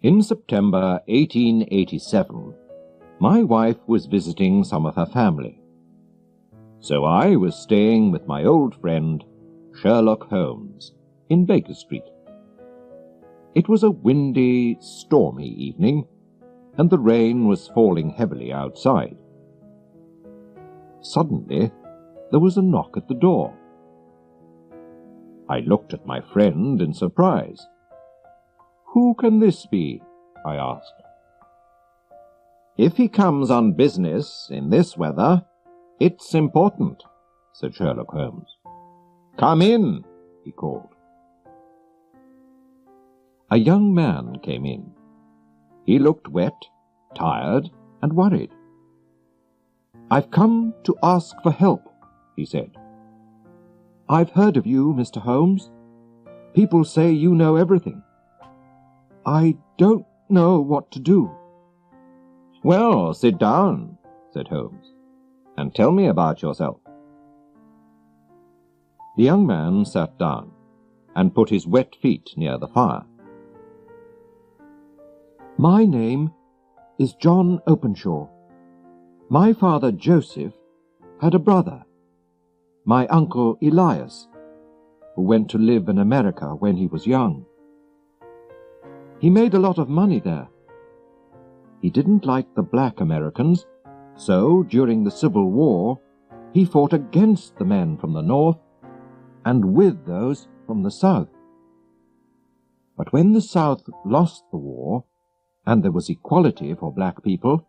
In September 1887, my wife was visiting some of her family. So I was staying with my old friend, Sherlock Holmes, in Baker Street. It was a windy, stormy evening, and the rain was falling heavily outside. Suddenly, there was a knock at the door. I looked at my friend in surprise. "Who can this be?" I asked. "If he comes on business in this weather, it's important," said Sherlock Holmes. "Come in," he called. A young man came in. He looked wet, tired, and worried. "I've come to ask for help," he said. "I've heard of you, Mr. Holmes. People say you know everything. I don't know what to do." "Well, sit down," said Holmes, "and tell me about yourself." The young man sat down and put his wet feet near the fire. "My name is John Openshaw. My father, Joseph, had a brother, my uncle Elias, who went to live in America when he was young. He made a lot of money there. He didn't like the black Americans, so during the Civil War, he fought against the men from the North and with those from the South. But when the South lost the war, and there was equality for black people,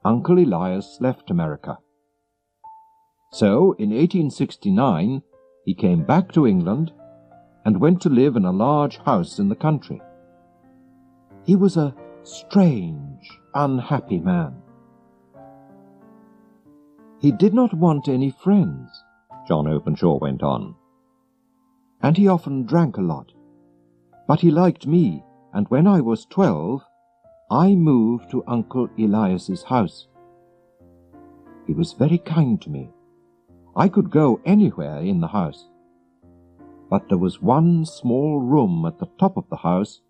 Uncle Elias left America. So, in 1869, he came back to England and went to live in a large house in the country. He was a strange, unhappy man. He did not want any friends, John Openshaw went on, and he often drank a lot. But he liked me, and when I was 12, I moved to Uncle Elias's house. He was very kind to me. I could go anywhere in the house. But there was one small room at the top of the house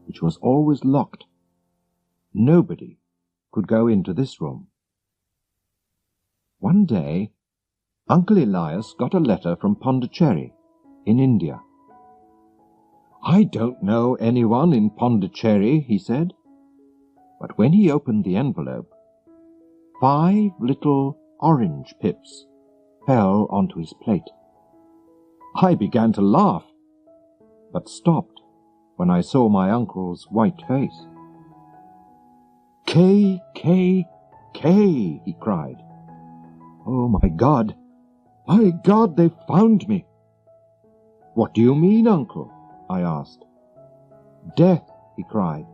which was always locked. Nobody could go into this room. One day, Uncle Elias got a letter from Pondicherry, in India. "I don't know anyone in Pondicherry," he said. But when he opened the envelope, 5 little orange pips fell onto his plate. I began to laugh, but stopped when I saw my uncle's white face. "K, K, K," he cried. "Oh, my God! My God, they've found me!" "What do you mean, Uncle?" I asked. "Death," he cried,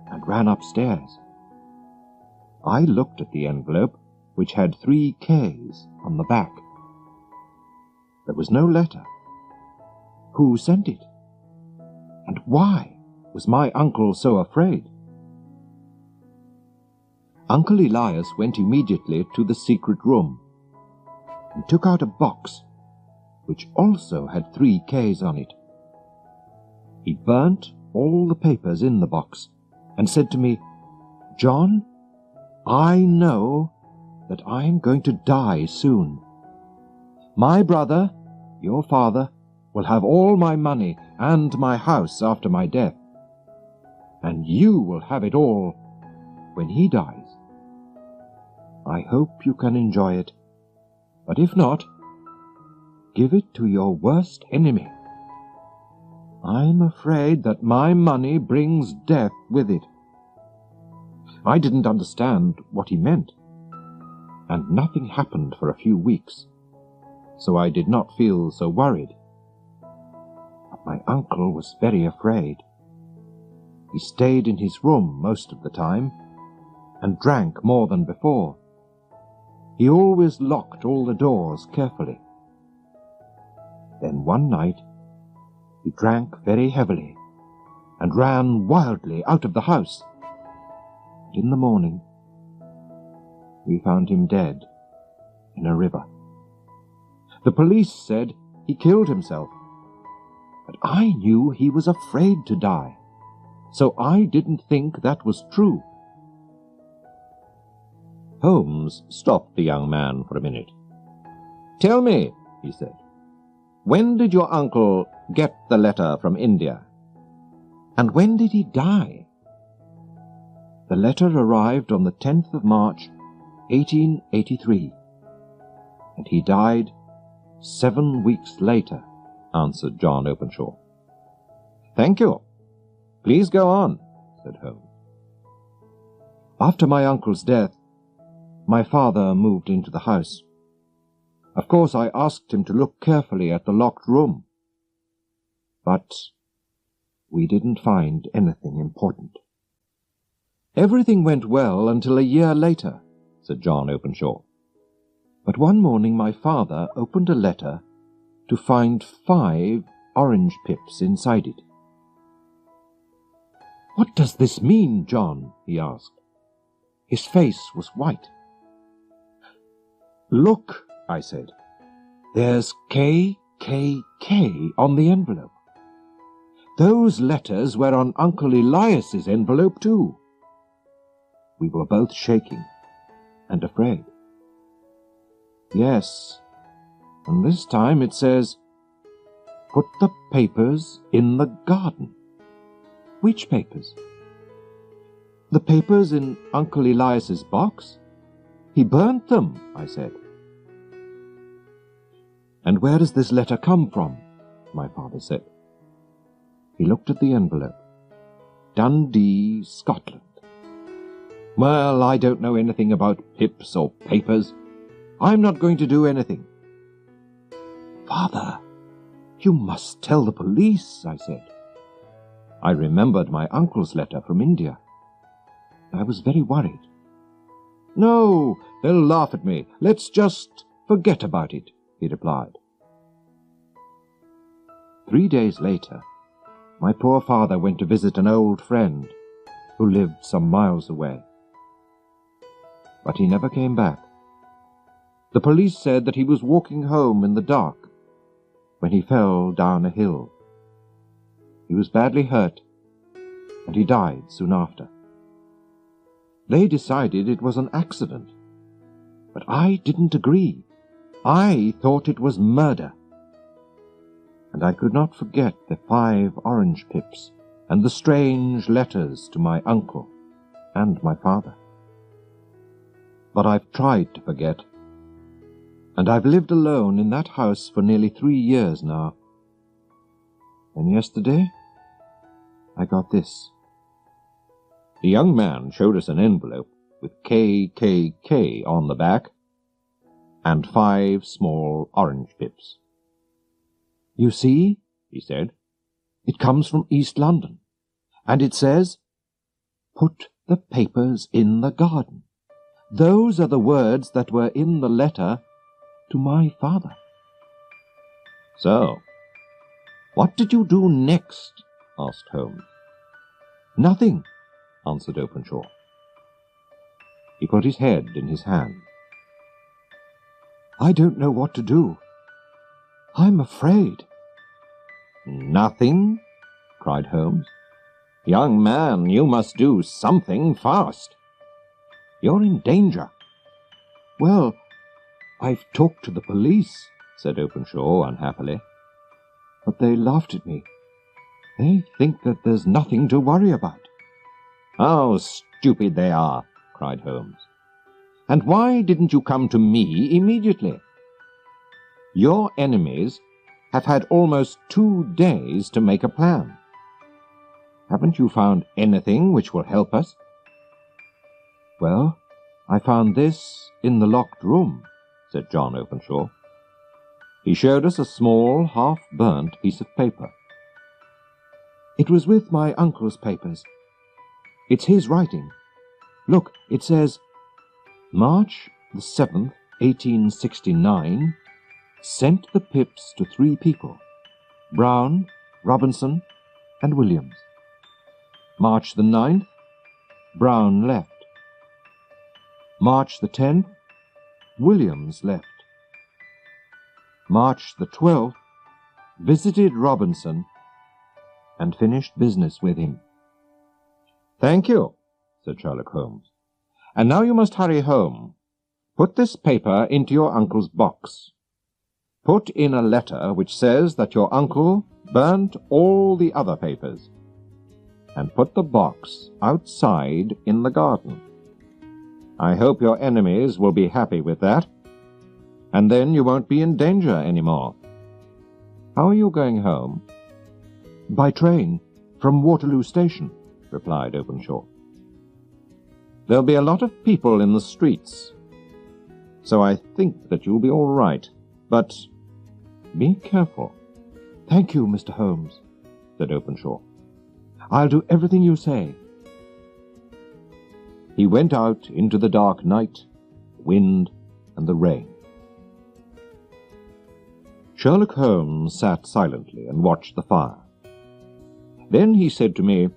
and ran upstairs. I looked at the envelope, which had 3 Ks on the back. There was no letter. Who sent it? And why was my uncle so afraid? Uncle Elias went immediately to the secret room and took out a box, which also had 3 Ks on it. He burnt all the papers in the box and said to me, "John, I know that I am going to die soon. My brother, your father, will have all my money and my house after my death, and you will have it all when he dies. I hope you can enjoy it, but if not, give it to your worst enemy. I'm afraid that my money brings death with it." I didn't understand what he meant, and nothing happened for a few weeks, so I did not feel so worried. But my uncle was very afraid. He stayed in his room most of the time, and drank more than before. He always locked all the doors carefully. Then one night, he drank very heavily, and ran wildly out of the house. In the morning, we found him dead in a river. The police said he killed himself, but I knew he was afraid to die, so I didn't think that was true." Holmes stopped the young man for a minute. "Tell me," he said, "when did your uncle get the letter from India? And when did he die?" "The letter arrived on the 10th of March, 1883, and he died 7 weeks later," answered John Openshaw. "Thank you. Please go on," said Holmes. "After my uncle's death, my father moved into the house. Of course, I asked him to look carefully at the locked room, but we didn't find anything important." "Everything went well until a year later," said John Openshaw. "But one morning my father opened a letter to find 5 orange pips inside it." "What does this mean, John?" he asked. His face was white. "Look," I said. "There's KKK on the envelope. Those letters were on Uncle Elias's envelope too." We were both shaking and afraid. "Yes, and this time it says, 'Put the papers in the garden.'" "Which papers?" "The papers in Uncle Elias's box. He burnt them," I said. "And where does this letter come from?" my father said. He looked at the envelope. "Dundee, Scotland." "Well, I don't know anything about pips or papers. I'm not going to do anything." "Father, you must tell the police," I said. I remembered my uncle's letter from India. I was very worried. "No, they'll laugh at me. Let's just forget about it," he replied. 3 days later, my poor father went to visit an old friend who lived some miles away. But he never came back. The police said that he was walking home in the dark when he fell down a hill. He was badly hurt, and he died soon after. They decided it was an accident, but I didn't agree. I thought it was murder. And I could not forget the 5 orange pips and the strange letters to my uncle and my father. But I've tried to forget, and I've lived alone in that house for nearly 3 years now. And yesterday, I got this." The young man showed us an envelope with KKK on the back and 5 small orange pips. "You see," he said, "it comes from East London, and it says, 'Put the papers in the garden.' Those are the words that were in the letter to my father." "So, what did you do next?" asked Holmes. "Nothing," answered Openshaw. He put his head in his hand. "I don't know what to do. I'm afraid." "Nothing?" cried Holmes. "Young man, you must do something fast. You're in danger." "Well, I've talked to the police," said Openshaw unhappily. "But they laughed at me. They think that there's nothing to worry about." "How stupid they are!" cried Holmes. "And why didn't you come to me immediately? Your enemies have had almost 2 days to make a plan. Haven't you found anything which will help us?" "Well, I found this in the locked room," said John Openshaw. He showed us a small, half-burnt piece of paper. "It was with my uncle's papers. It's his writing. Look, it says, 'March the 7th, 1869, sent the pips to 3 people, Brown, Robinson, and Williams. March the 9th, Brown left. March the 10th, Williams left. March the 12th, visited Robinson and finished business with him. "Thank you," said Sherlock Holmes. "And now you must hurry home. Put this paper into your uncle's box. Put in a letter which says that your uncle burnt all the other papers, and put the box outside in the garden. I hope your enemies will be happy with that, and then you won't be in danger any more. How are you going home?" "By train, from Waterloo Station," replied Openshaw. "There'll be a lot of people in the streets, so I think that you'll be all right, but be careful." "Thank you, Mr. Holmes," said Openshaw. "I'll do everything you say." He went out into the dark night, the wind, and the rain. Sherlock Holmes sat silently and watched the fire. Then he said to me,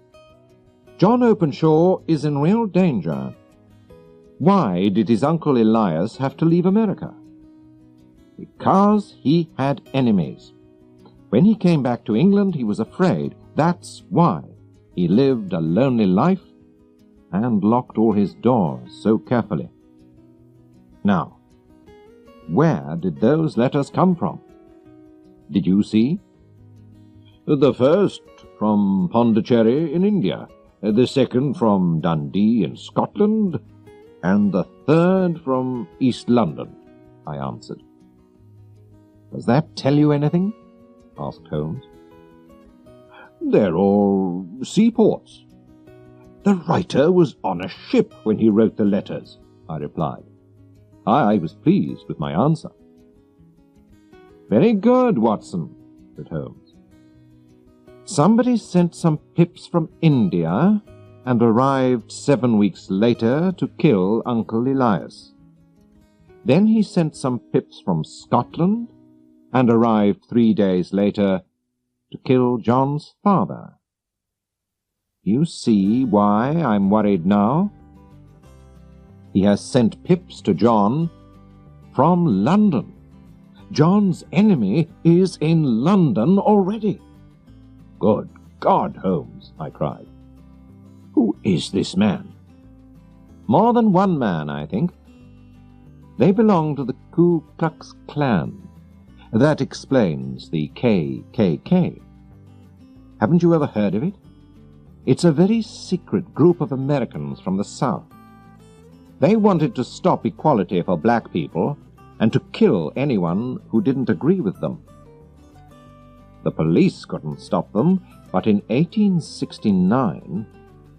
"John Openshaw is in real danger. Why did his uncle Elias have to leave America?" "Because he had enemies. When he came back to England, he was afraid. That's why he lived a lonely life and locked all his doors so carefully. Now, where did those letters come from? Did you see?" "The first from Pondicherry in India, the second from Dundee in Scotland, and the third from East London," I answered. "Does that tell you anything?" asked Holmes. "They're all seaports. The writer was on a ship when he wrote the letters," I replied. I was pleased with my answer. "Very good, Watson," said Holmes. "Somebody sent some pips from India and arrived 7 weeks later to kill Uncle Elias. Then he sent some pips from Scotland and arrived 3 days later to kill John's father. You see why I'm worried now? He has sent pips to John from London. John's enemy is in London already." "Good God, Holmes," I cried. "Who is this man?" "More than one man, I think. They belong to the Ku Klux Klan. That explains the KKK. Haven't you ever heard of it? It's a very secret group of Americans from the South. They wanted to stop equality for black people and to kill anyone who didn't agree with them. The police couldn't stop them, but in 1869,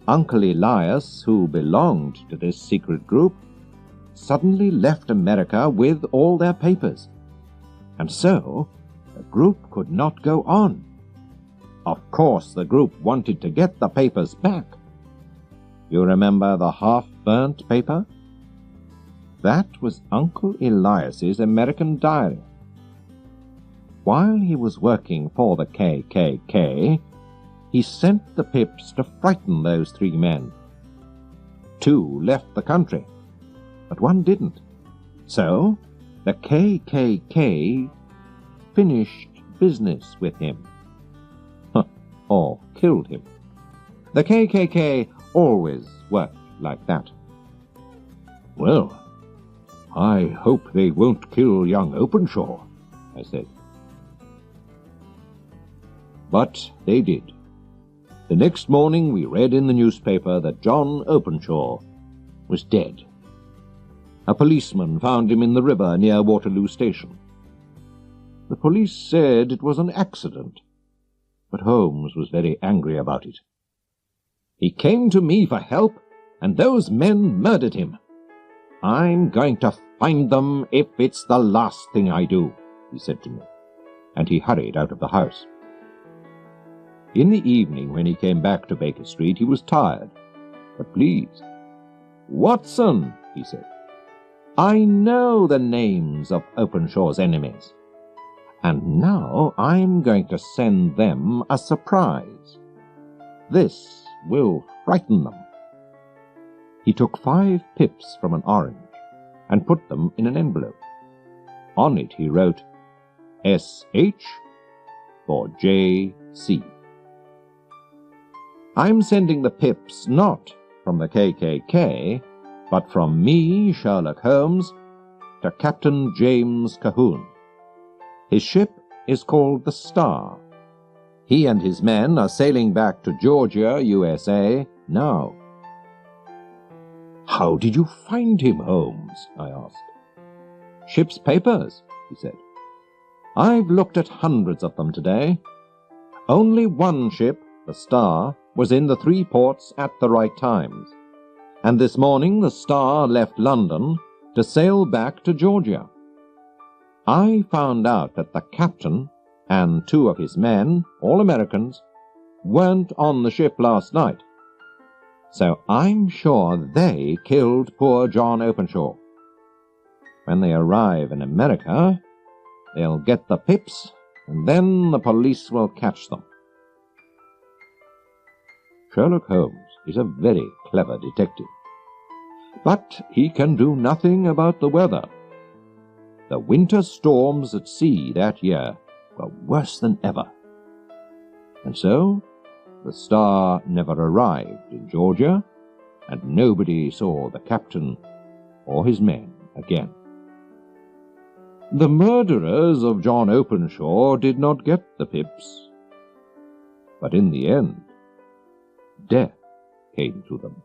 Uncle Elias, who belonged to this secret group, suddenly left America with all their papers. And so, the group could not go on. Of course, the group wanted to get the papers back. You remember the half-burnt paper? That was Uncle Elias's American diary. While he was working for the KKK, he sent the pips to frighten those 3 men. 2 left the country, but 1 didn't. So, the KKK finished business with him. Or killed him. The KKK always worked like that." "Well, I hope they won't kill young Openshaw," I said. But they did. The next morning we read in the newspaper that John Openshaw was dead. A policeman found him in the river near Waterloo Station. The police said it was an accident, but Holmes was very angry about it. "He came to me for help, and those men murdered him. I'm going to find them if it's the last thing I do," he said to me, and he hurried out of the house. In the evening, when he came back to Baker Street, he was tired, but pleased. "Watson," he said, "I know the names of Openshaw's enemies, and now I'm going to send them a surprise. This will frighten them." He took 5 pips from an orange and put them in an envelope. On it he wrote, "S.H. for J.C." I'm sending the pips not from the KKK, but from me, Sherlock Holmes, to Captain James Cahoon. His ship is called the Star. He and his men are sailing back to Georgia, USA, now. How did you find him, Holmes? I asked. Ship's papers, he said. I've looked at hundreds of them today. Only one ship, the Star, was in the 3 ports at the right times, and this morning the Star left London to sail back to Georgia. I found out that the captain and 2 of his men, all Americans, weren't on the ship last night, so I'm sure they killed poor John Openshaw. When they arrive in America, they'll get the pips, and then the police will catch them. Sherlock Holmes is a very clever detective, but he can do nothing about the weather. The winter storms at sea that year were worse than ever, and so the Star never arrived in Georgia, and nobody saw the captain or his men again. The murderers of John Openshaw did not get the pips, but in the end, death came to them.